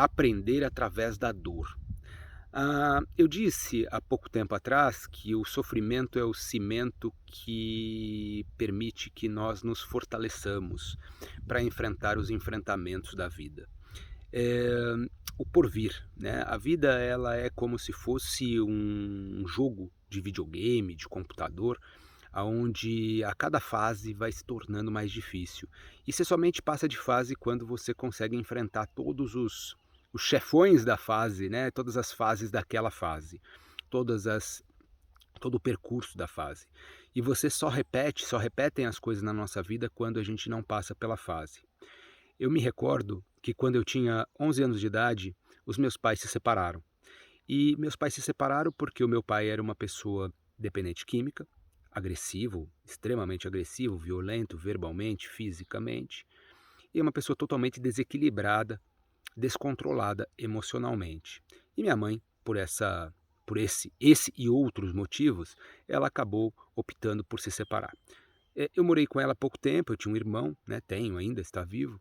Aprender através da dor. Eu disse há pouco tempo atrás que o sofrimento é o cimento que permite que nós nos fortaleçamos para enfrentar os enfrentamentos da vida. Eh, o porvir, né? A vida ela é como se fosse um jogo de videogame, de computador, aonde a cada fase vai se tornando mais difícil. E você somente passa de fase quando você consegue enfrentar todos os chefões da fase, né, todas as fases daquela fase, todas as todo o percurso da fase. E você só repetem as coisas na nossa vida quando a gente não passa pela fase. Eu me recordo que quando eu tinha 11 anos de idade, os meus pais se separaram. E meus pais se separaram porque o meu pai era uma pessoa dependente química, agressivo, extremamente agressivo, violento verbalmente, fisicamente, e uma pessoa totalmente desequilibrada, descontrolada emocionalmente. E minha mãe, por esse e outros motivos, ela acabou optando por se separar. Eu morei com ela há pouco tempo, eu tinha um irmão, né, tenho ainda, está vivo,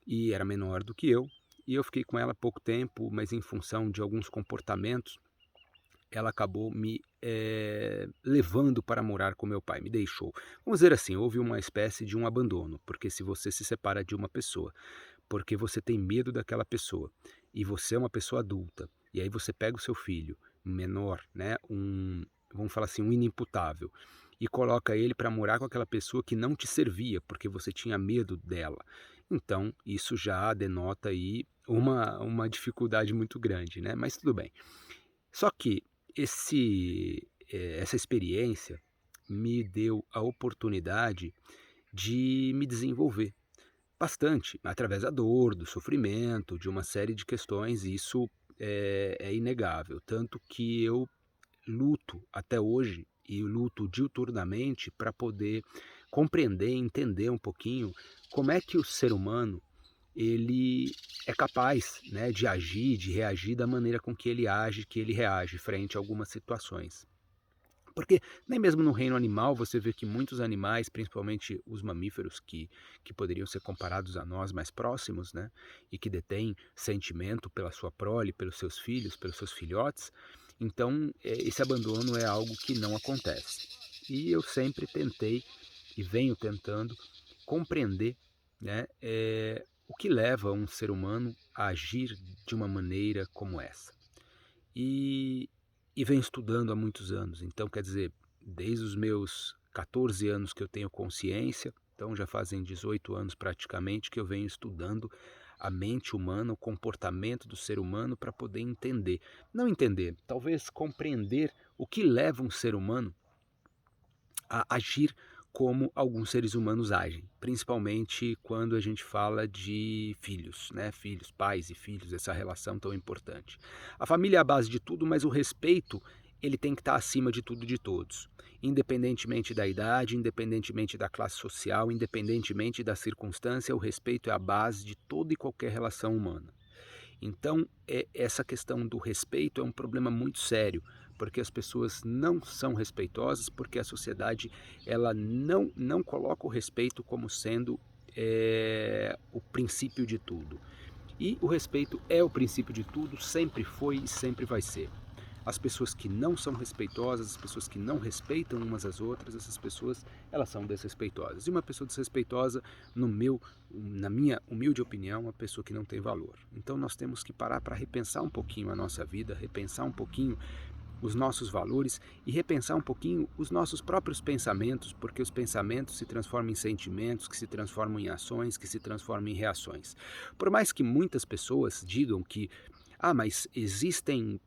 e era menor do que eu, e eu fiquei com ela há pouco tempo, mas em função de alguns comportamentos ela acabou me levando para morar com meu pai, me deixou. Vamos dizer assim, houve uma espécie de um abandono, porque se você se separa de uma pessoa, porque você tem medo daquela pessoa, e você é uma pessoa adulta, e aí você pega o seu filho menor, né, vamos falar assim, um inimputável, e coloca ele para morar com aquela pessoa que não te servia, porque você tinha medo dela. Então, isso já denota aí uma dificuldade muito grande, né, mas tudo bem. Só que essa experiência me deu a oportunidade de me desenvolver bastante, através da dor, do sofrimento, de uma série de questões, e isso é inegável. Tanto que eu luto até hoje, e luto diuturnamente para poder compreender, entender um pouquinho como é que o ser humano ele é capaz, né, de agir, de reagir da maneira com que ele age, que ele reage frente a algumas situações. Porque nem mesmo no reino animal você vê que muitos animais, principalmente os mamíferos que poderiam ser comparados a nós mais próximos, né, e que detêm sentimento pela sua prole, pelos seus filhos, pelos seus filhotes, então esse abandono é algo que não acontece. E eu sempre tentei e venho tentando compreender, né, o que leva um ser humano a agir de uma maneira como essa. E, e venho estudando há muitos anos, então quer dizer, desde os meus 14 anos que eu tenho consciência, então já fazem 18 anos praticamente que eu venho estudando a mente humana, o comportamento do ser humano para poder entender. Não entender, talvez compreender o que leva um ser humano a agir como alguns seres humanos agem, principalmente quando a gente fala de filhos, né? Filhos, pais e filhos, essa relação tão importante. A família é a base de tudo, mas o respeito ele tem que estar acima de tudo e de todos, independentemente da idade, independentemente da classe social, independentemente da circunstância, o respeito é a base de toda e qualquer relação humana. Então, essa questão do respeito é um problema muito sério, porque as pessoas não são respeitosas, porque a sociedade ela não coloca o respeito como sendo o princípio de tudo. E o respeito é o princípio de tudo, sempre foi e sempre vai ser. As pessoas que não são respeitosas, as pessoas que não respeitam umas às outras, essas pessoas, elas são desrespeitosas. E uma pessoa desrespeitosa, na minha humilde opinião, é uma pessoa que não tem valor. Então nós temos que parar para repensar um pouquinho a nossa vida, repensar um pouquinho os nossos valores e repensar um pouquinho os nossos próprios pensamentos, porque os pensamentos se transformam em sentimentos, que se transformam em ações, que se transformam em reações. Por mais que muitas pessoas digam que mas existem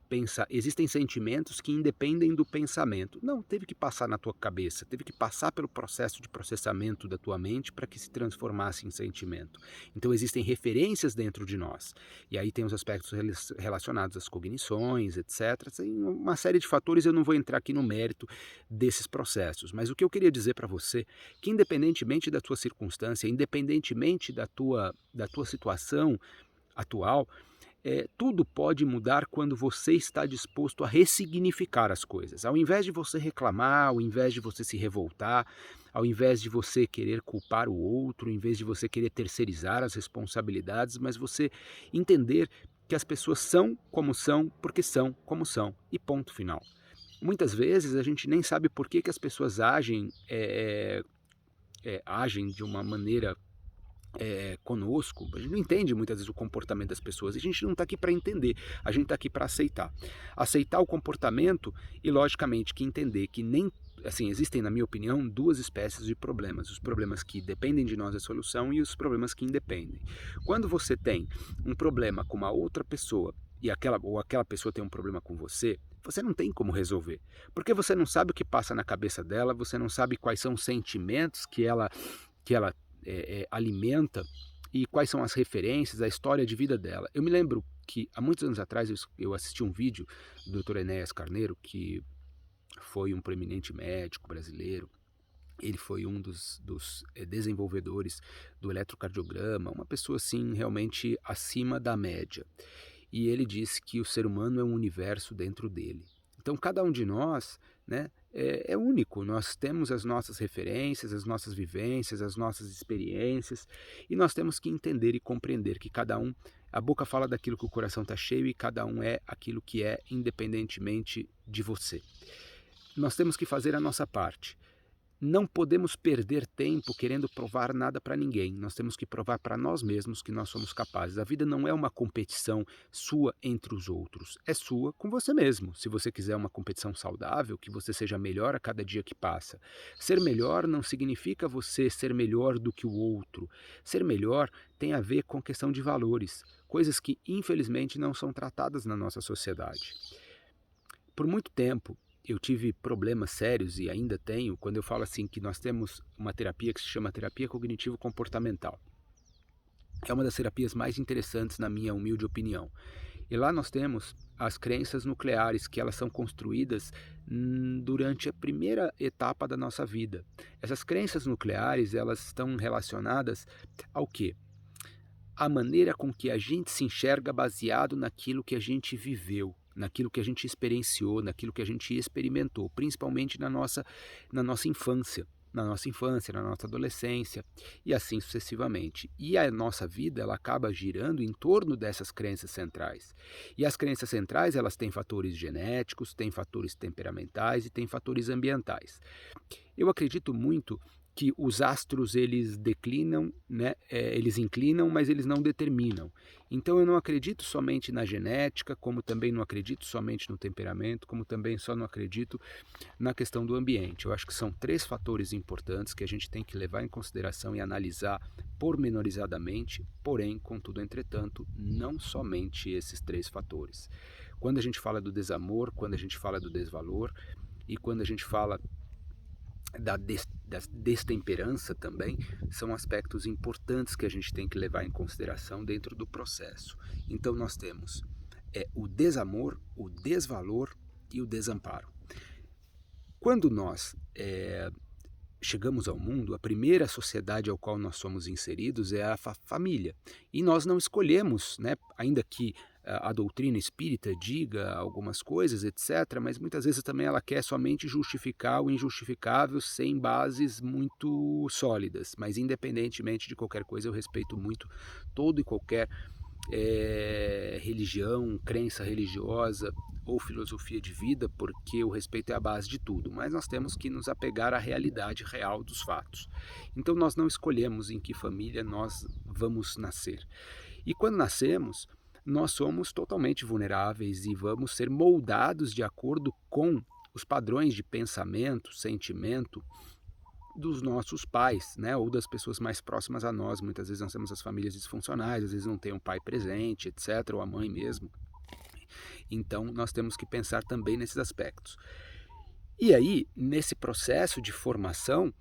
sentimentos que independem do pensamento. Não, teve que passar na tua cabeça, teve que passar pelo processo de processamento da tua mente para que se transformasse em sentimento. Então existem referências dentro de nós. E aí tem os aspectos relacionados às cognições, etc. Tem uma série de fatores, eu não vou entrar aqui no mérito desses processos. Mas o que eu queria dizer para você, que independentemente da tua circunstância, independentemente da tua situação atual, tudo pode mudar quando você está disposto a ressignificar as coisas. Ao invés de você reclamar, ao invés de você se revoltar, ao invés de você querer culpar o outro, ao invés de você querer terceirizar as responsabilidades, mas você entender que as pessoas são, porque são como são, e ponto final. Muitas vezes a gente nem sabe por que que as pessoas agem de uma maneira conosco. A gente não entende muitas vezes o comportamento das pessoas, e a gente não está aqui para entender, a gente está aqui para aceitar. Aceitar o comportamento e, logicamente, que entender que nem, assim, existem, na minha opinião, duas espécies de problemas: os problemas que dependem de nós a solução e os problemas que independem. Quando você tem um problema com uma outra pessoa e aquela pessoa tem um problema com você não tem como resolver, porque você não sabe o que passa na cabeça dela, você não sabe quais são os sentimentos que ela alimenta e quais são as referências, a história de vida dela. Eu me lembro que há muitos anos atrás eu assisti um vídeo do Dr. Enéas Carneiro, que foi um proeminente médico brasileiro. Ele foi um dos desenvolvedores do eletrocardiograma, uma pessoa assim realmente acima da média. E ele disse que o ser humano é um universo dentro dele. Então cada um de nós, né, é único. Nós temos as nossas referências, as nossas vivências, as nossas experiências, e nós temos que entender e compreender que cada um, a boca fala daquilo que o coração está cheio, e cada um é aquilo que é, independentemente de você. Nós temos que fazer a nossa parte. Não podemos perder tempo querendo provar nada para ninguém. Nós temos que provar para nós mesmos que nós somos capazes. A vida não é uma competição sua entre os outros. É sua com você mesmo. Se você quiser uma competição saudável, que você seja melhor a cada dia que passa. Ser melhor não significa você ser melhor do que o outro. Ser melhor tem a ver com questão de valores, coisas que infelizmente não são tratadas na nossa sociedade. Por muito tempo, eu tive problemas sérios, e ainda tenho, quando eu falo assim que nós temos uma terapia que se chama terapia cognitivo-comportamental. É uma das terapias mais interessantes, na minha humilde opinião. E lá nós temos as crenças nucleares, que elas são construídas durante a primeira etapa da nossa vida. Essas crenças nucleares, elas estão relacionadas ao quê? A maneira com que a gente se enxerga baseado naquilo que a gente viveu, naquilo que a gente experienciou, naquilo que a gente experimentou, principalmente na nossa infância, na nossa adolescência, e assim sucessivamente. E a nossa vida, ela acaba girando em torno dessas crenças centrais. E as crenças centrais, elas têm fatores genéticos, têm fatores temperamentais e têm fatores ambientais. Eu acredito muito que os astros, eles declinam, né? Eles inclinam, mas eles não determinam. Então eu não acredito somente na genética, como também não acredito somente no temperamento, como também só não acredito na questão do ambiente. Eu acho que são três fatores importantes que a gente tem que levar em consideração e analisar pormenorizadamente, porém, contudo, entretanto, não somente esses três fatores. Quando a gente fala do desamor, quando a gente fala do desvalor e quando a gente fala da destemperança também, são aspectos importantes que a gente tem que levar em consideração dentro do processo. Então nós temos o desamor, o desvalor e o desamparo. Quando nós chegamos ao mundo, a primeira sociedade ao qual nós somos inseridos é a família. E nós não escolhemos, né, ainda que a doutrina espírita diga algumas coisas, etc., mas muitas vezes também ela quer somente justificar o injustificável sem bases muito sólidas. Mas independentemente de qualquer coisa, eu respeito muito todo e qualquer religião, crença religiosa ou filosofia de vida, porque o respeito é a base de tudo, mas nós temos que nos apegar à realidade real dos fatos. Então nós não escolhemos em que família nós vamos nascer. E quando nascemos, nós somos totalmente vulneráveis e vamos ser moldados de acordo com os padrões de pensamento, sentimento dos nossos pais, né, ou das pessoas mais próximas a nós. Muitas vezes nós temos as famílias disfuncionais, às vezes não tem um pai presente, etc., ou a mãe mesmo. Então nós temos que pensar também nesses aspectos. E aí, nesse processo de formação,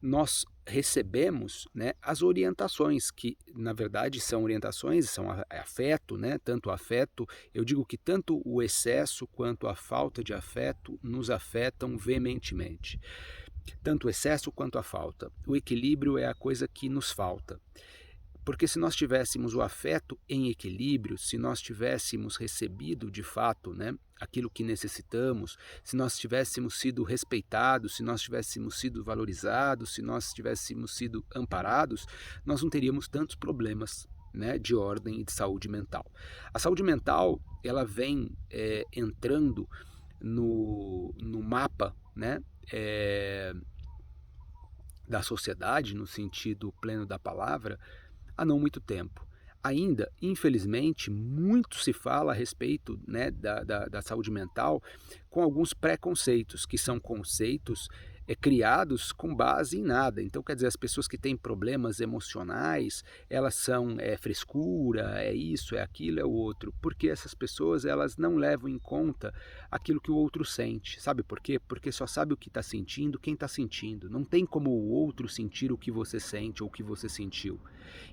nós recebemos, né, as orientações, que na verdade são orientações, são afeto, né, tanto afeto, eu digo que tanto o excesso quanto a falta de afeto nos afetam veementemente. Tanto o excesso quanto a falta. O equilíbrio é a coisa que nos falta. Porque se nós tivéssemos o afeto em equilíbrio, se nós tivéssemos recebido de fato, né, aquilo que necessitamos, se nós tivéssemos sido respeitados, se nós tivéssemos sido valorizados, se nós tivéssemos sido amparados, nós não teríamos tantos problemas, né, de ordem e de saúde mental. A saúde mental, ela vem entrando no mapa, né, eh, da sociedade, no sentido pleno da palavra, há não muito tempo. Ainda, infelizmente, muito se fala a respeito, né, da saúde mental com alguns preconceitos, que são conceitos criados com base em nada. Então, quer dizer, as pessoas que têm problemas emocionais, elas são frescura, é isso, é aquilo, é o outro. Porque essas pessoas, elas não levam em conta aquilo que o outro sente. Sabe por quê? Porque só sabe o que está sentindo quem está sentindo. Não tem como o outro sentir o que você sente ou o que você sentiu.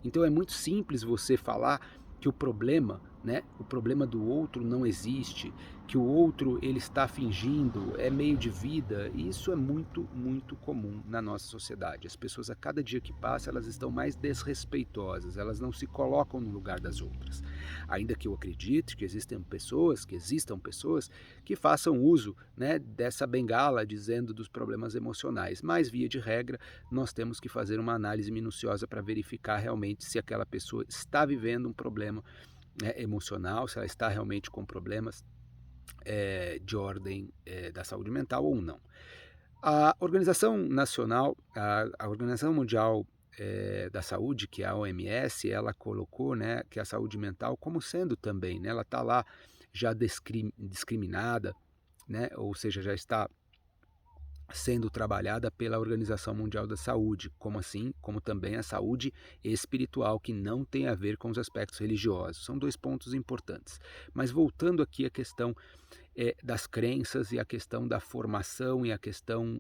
Então é muito simples você falar que o problema, né, o problema do outro não existe, que o outro ele está fingindo, é meio de vida, e isso é muito, muito comum na nossa sociedade. As pessoas a cada dia que passa, elas estão mais desrespeitosas, elas não se colocam no lugar das outras. Ainda que eu acredite que existam pessoas que façam uso, né, dessa bengala dizendo dos problemas emocionais, mas via de regra, nós temos que fazer uma análise minuciosa para verificar realmente se aquela pessoa está vivendo um problema, né, emocional, se ela está realmente com problemas de ordem da saúde mental ou não. A Organização Nacional, a Organização Mundial da Saúde, que é a OMS, ela colocou, né, que a saúde mental como sendo também, né, ela está lá já discriminada, né, ou seja, já está sendo trabalhada pela Organização Mundial da Saúde, como assim, como também a saúde espiritual, que não tem a ver com os aspectos religiosos. São dois pontos importantes. Mas voltando aqui à questão das crenças e a questão da formação e a questão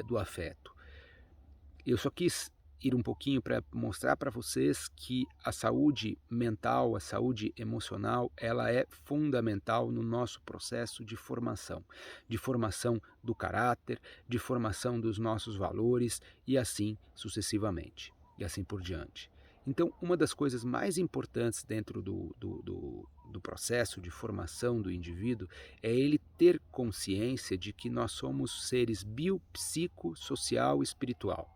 do afeto. Eu só quis ir um pouquinho para mostrar para vocês que a saúde mental, a saúde emocional, ela é fundamental no nosso processo de formação do caráter, de formação dos nossos valores e assim sucessivamente, e assim por diante. Então, uma das coisas mais importantes dentro do processo de formação do indivíduo é ele ter consciência de que nós somos seres biopsicossocial e espiritual.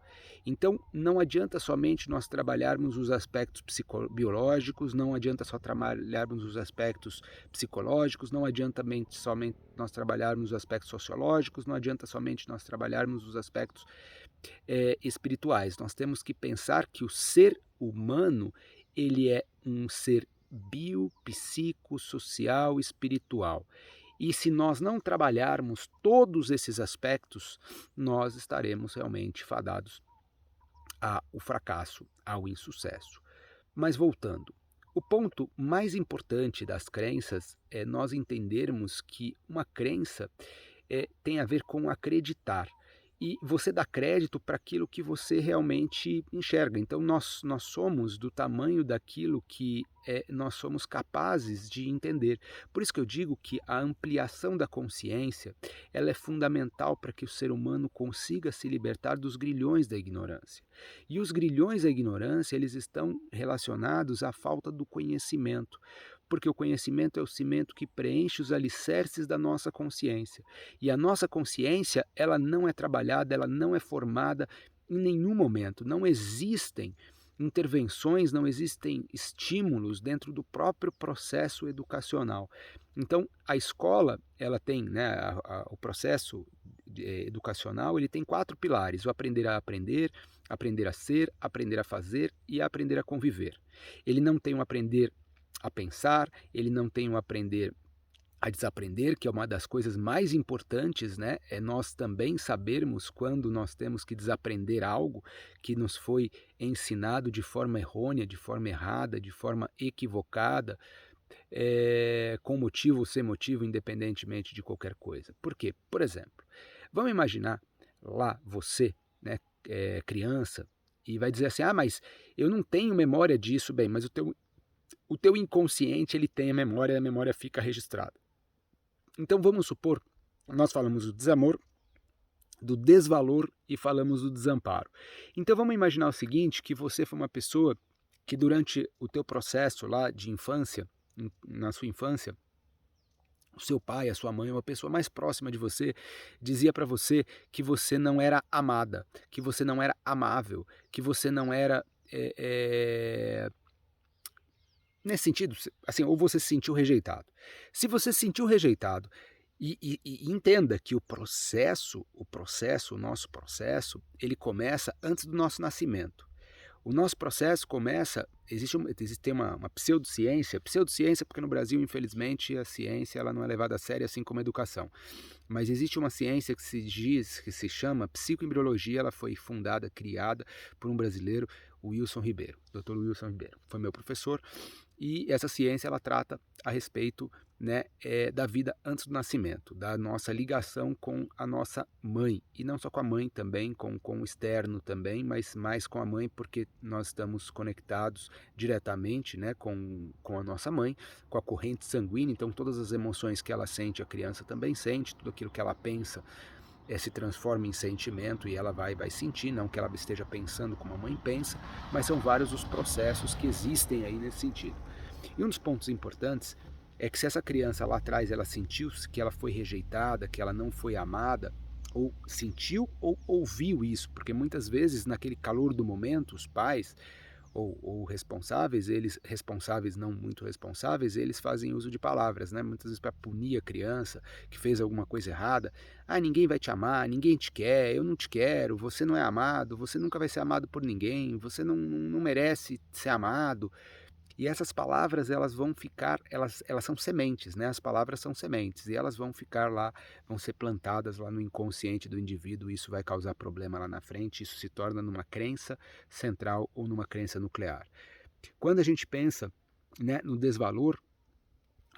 Então, não adianta somente nós trabalharmos os aspectos biológicos, não adianta só trabalharmos os aspectos psicológicos, não adianta somente nós trabalharmos os aspectos sociológicos, não adianta somente nós trabalharmos os aspectos espirituais. Nós temos que pensar que o ser humano, ele é um ser biopsicossocial espiritual. E se nós não trabalharmos todos esses aspectos, nós estaremos realmente fadados ao fracasso, ao insucesso. Mas voltando, o ponto mais importante das crenças é nós entendermos que uma crença tem a ver com acreditar. E você dá crédito para aquilo que você realmente enxerga. Então, nós somos do tamanho daquilo que nós somos capazes de entender. Por isso que eu digo que a ampliação da consciência ela é fundamental para que o ser humano consiga se libertar dos grilhões da ignorância. E os grilhões da ignorância, eles estão relacionados à falta do conhecimento. Porque o conhecimento é o cimento que preenche os alicerces da nossa consciência. E a nossa consciência, ela não é trabalhada, ela não é formada em nenhum momento. Não existem intervenções, não existem estímulos dentro do próprio processo educacional. Então, a escola, ela tem, né, o processo educacional, ele tem 4 pilares: o aprender a aprender, aprender a ser, aprender a fazer e aprender a conviver. Ele não tem um aprender a pensar, ele não tem um aprender a desaprender, que é uma das coisas mais importantes, né? É nós também sabermos quando nós temos que desaprender algo que nos foi ensinado de forma errônea, de forma errada, de forma equivocada, com motivo ou sem motivo, independentemente de qualquer coisa. Por quê? Por exemplo, vamos imaginar lá você, né, criança, e vai dizer assim: ah, mas eu não tenho memória disso. Bem, mas o teu inconsciente ele tem a memória fica registrada. Então vamos supor, nós falamos do desamor, do desvalor e falamos do desamparo. Então vamos imaginar o seguinte, que você foi uma pessoa que durante o teu processo lá de infância, na sua infância, o seu pai, a sua mãe, uma pessoa mais próxima de você, dizia para você que você não era amada, que você não era amável, que você não era Nesse sentido, assim, ou você se sentiu rejeitado. Se você se sentiu rejeitado, e entenda que o nosso processo, ele começa antes do nosso nascimento. O nosso processo começa, tem uma pseudociência, porque no Brasil, infelizmente, a ciência ela não é levada a sério, assim como a educação. Mas existe uma ciência que se chama psicoembriologia. Ela foi fundada, criada por um brasileiro, o Wilson Ribeiro, Dr. Wilson Ribeiro. Foi meu professor, e essa ciência ela trata a respeito, né, da vida antes do nascimento, da nossa ligação com a nossa mãe, e não só com a mãe também, com o externo também, mas mais com a mãe, porque nós estamos conectados diretamente, né, com a nossa mãe, com a corrente sanguínea. Então todas as emoções que ela sente, a criança também sente, tudo aquilo que ela pensa se transforma em sentimento, e ela vai sentir, não que ela esteja pensando como a mãe pensa, mas são vários os processos que existem aí nesse sentido. E um dos pontos importantes é que, se essa criança lá atrás ela sentiu que ela foi rejeitada, que ela não foi amada, ou sentiu ou ouviu isso, porque muitas vezes naquele calor do momento os pais ou responsáveis, eles responsáveis, não muito responsáveis, eles fazem uso de palavras, né? Muitas vezes para punir a criança que fez alguma coisa errada. Ah, ninguém vai te amar, ninguém te quer, eu não te quero, você não é amado, você nunca vai ser amado por ninguém, você não merece ser amado. E essas palavras, elas vão ficar, elas são sementes, né? As palavras são sementes, e elas vão ficar lá, vão ser plantadas lá no inconsciente do indivíduo, e isso vai causar problema lá na frente. Isso se torna numa crença central ou numa crença nuclear. Quando a gente pensa, né, no desvalor,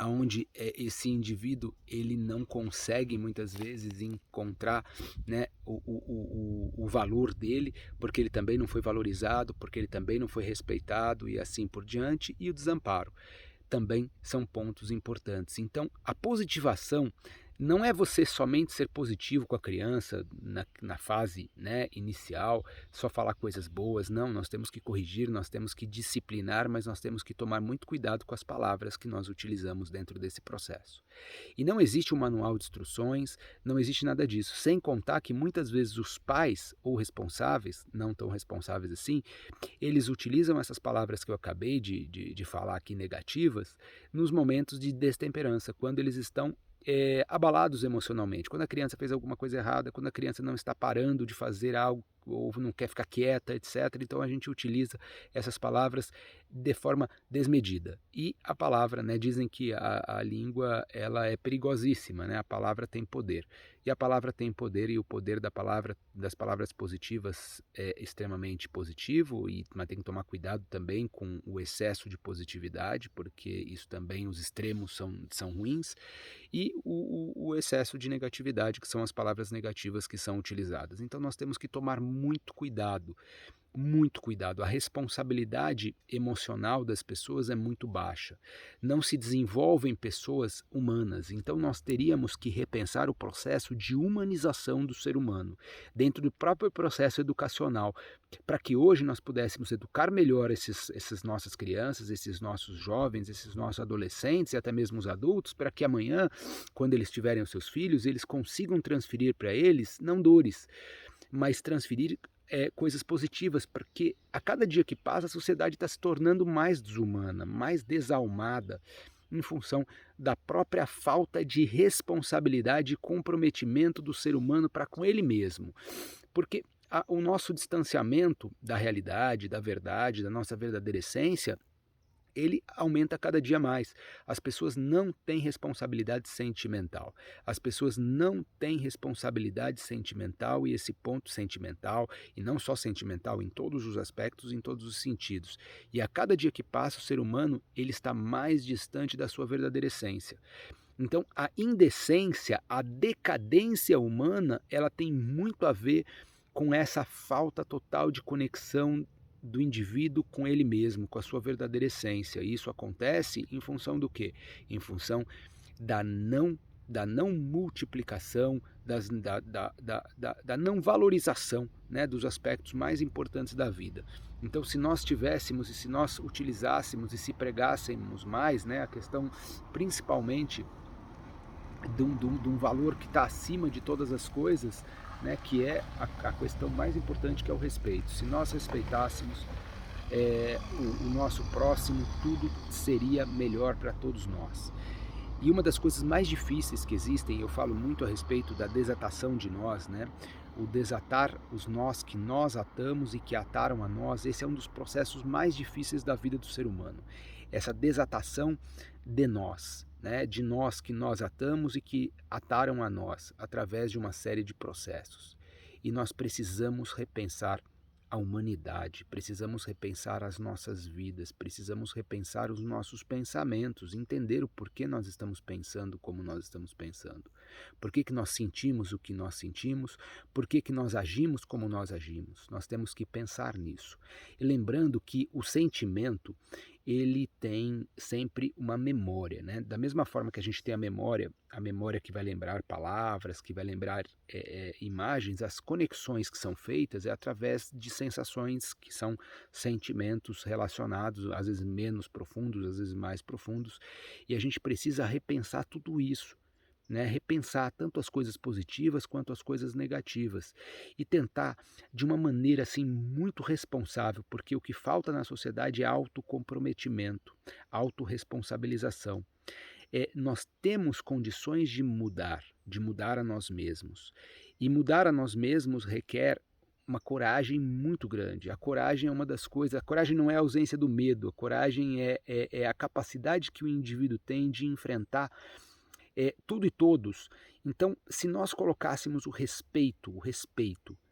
aonde esse indivíduo ele não consegue muitas vezes encontrar, né, o valor dele, porque ele também não foi valorizado, porque ele também não foi respeitado, e assim por diante, e o desamparo também são pontos importantes. Então, a positivação não é você somente ser positivo com a criança na fase, né, inicial, só falar coisas boas. Não, nós temos que corrigir, nós temos que disciplinar, mas nós temos que tomar muito cuidado com as palavras que nós utilizamos dentro desse processo. E não existe um manual de instruções, não existe nada disso. Sem contar que muitas vezes os pais ou responsáveis, não tão responsáveis assim, eles utilizam essas palavras que eu acabei de falar aqui, negativas, nos momentos de destemperança, quando eles estão abalados emocionalmente, quando a criança fez alguma coisa errada, quando a criança não está parando de fazer algo, ou não quer ficar quieta, etc. Então a gente utiliza essas palavras de forma desmedida. E a palavra, né, dizem que a língua ela é perigosíssima, né? A palavra tem poder. E a palavra tem poder, e o poder das palavras positivas é extremamente positivo, mas tem que tomar cuidado também com o excesso de positividade, porque isso também, os extremos são ruins, e o excesso de negatividade, que são as palavras negativas que são utilizadas. Então nós temos que tomar muito cuidado, muito cuidado. A responsabilidade emocional das pessoas é muito baixa. Não se desenvolvem pessoas humanas. Então nós teríamos que repensar o processo de humanização do ser humano dentro do próprio processo educacional, para que hoje nós pudéssemos educar melhor essas nossas crianças, esses nossos jovens, esses nossos adolescentes e até mesmo os adultos, para que amanhã, quando eles tiverem os seus filhos, eles consigam transferir para eles não dores, mas transferir coisas positivas, porque a cada dia que passa a sociedade está se tornando mais desumana, mais desalmada, em função da própria falta de responsabilidade e comprometimento do ser humano para com ele mesmo. Porque o nosso distanciamento da realidade, da verdade, da nossa verdadeira essência, ele aumenta cada dia mais. As pessoas não têm responsabilidade sentimental. As pessoas não têm responsabilidade sentimental, e esse ponto sentimental, e não só sentimental, em todos os aspectos, em todos os sentidos. E a cada dia que passa, o ser humano ele está mais distante da sua verdadeira essência. Então, a indecência, a decadência humana, ela tem muito a ver com essa falta total de conexão do indivíduo com ele mesmo, com a sua verdadeira essência. E isso acontece em função do quê? Em função da não multiplicação, da não valorização, né, dos aspectos mais importantes da vida. Então, se nós tivéssemos, e se nós utilizássemos e se pregássemos mais, né, a questão principalmente de um valor que está acima de todas as coisas, né, que é a questão mais importante, que é o respeito. Se nós respeitássemos o nosso próximo, tudo seria melhor para todos nós. E uma das coisas mais difíceis que existem, eu falo muito a respeito da desatação de nós, né? O desatar os nós que nós atamos e que ataram a nós, esse é um dos processos mais difíceis da vida do ser humano. Essa desatação de nós, né? De nós que nós atamos e que ataram a nós, através de uma série de processos. E nós precisamos repensar a humanidade, precisamos repensar as nossas vidas, precisamos repensar os nossos pensamentos, entender o porquê nós estamos pensando como nós estamos pensando, por que que nós sentimos o que nós sentimos, por que que nós agimos como nós agimos. Nós temos que pensar nisso. E lembrando que o sentimento, ele tem sempre uma memória, né? Da mesma forma que a gente tem a memória que vai lembrar palavras, que vai lembrar imagens, as conexões que são feitas é através de sensações que são sentimentos relacionados, às vezes menos profundos, às vezes mais profundos, e a gente precisa repensar tudo isso, né? Repensar tanto as coisas positivas quanto as coisas negativas e tentar de uma maneira assim muito responsável, porque o que falta na sociedade é autocomprometimento, autorresponsabilização. Nós temos condições de mudar a nós mesmos. E mudar a nós mesmos requer uma coragem muito grande. A coragem é uma das coisas. A coragem não é a ausência do medo, a coragem é a capacidade que o indivíduo tem de enfrentar tudo e todos. Então, se nós colocássemos o respeito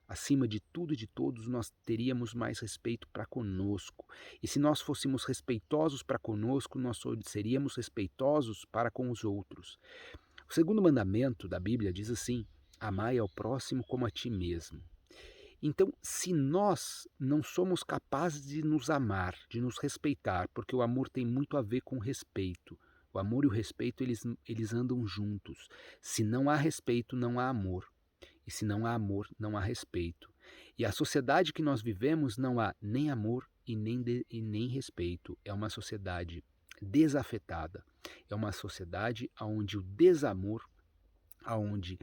acima de tudo e de todos, nós teríamos mais respeito para conosco. E se nós fôssemos respeitosos para conosco, nós seríamos respeitosos para com os outros. O segundo mandamento da Bíblia diz assim: amai ao próximo como a ti mesmo. Então, se nós não somos capazes de nos amar, de nos respeitar, porque o amor tem muito a ver com respeito. O amor e o respeito, eles andam juntos. Se não há respeito, não há amor. E se não há amor, não há respeito. E a sociedade que nós vivemos não há nem amor e nem respeito. É uma sociedade desafetada. É uma sociedade onde o desamor, onde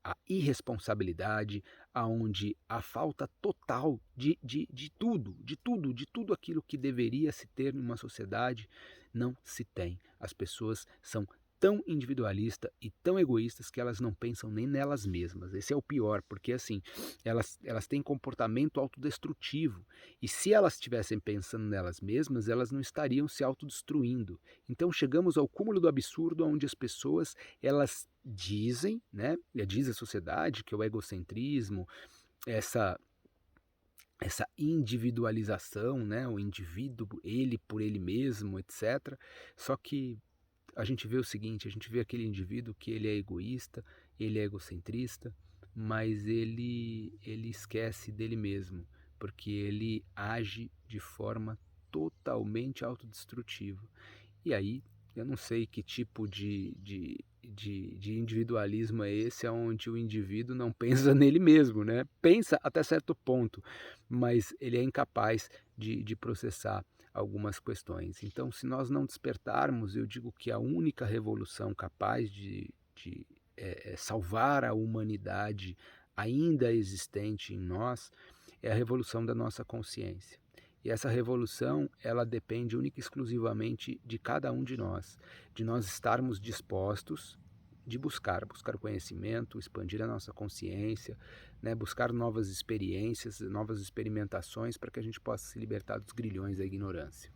a irresponsabilidade, aonde a falta total de tudo aquilo que deveria se ter numa sociedade, não se tem. As pessoas são tão individualistas e tão egoístas que elas não pensam nem nelas mesmas. Esse é o pior, porque assim, elas têm comportamento autodestrutivo. E se elas estivessem pensando nelas mesmas, elas não estariam se autodestruindo. Então chegamos ao cúmulo do absurdo onde as pessoas, elas dizem, né, diz a sociedade que é o egocentrismo, essa individualização, né, o indivíduo, ele por ele mesmo, etc. Só que a gente vê o seguinte, a gente vê aquele indivíduo que ele é egoísta, ele é egocentrista, mas ele esquece dele mesmo, porque ele age de forma totalmente autodestrutiva. E aí, eu não sei que tipo de individualismo é esse, onde o indivíduo não pensa nele mesmo, né? Pensa até certo ponto, mas ele é incapaz de processar algumas questões. Então, se nós não despertarmos, eu digo que a única revolução capaz de salvar a humanidade ainda existente em nós é a revolução da nossa consciência. E essa revolução, ela depende única e exclusivamente de cada um de nós estarmos dispostos de buscar conhecimento, expandir a nossa consciência, né, buscar novas experiências, novas experimentações para que a gente possa se libertar dos grilhões da ignorância.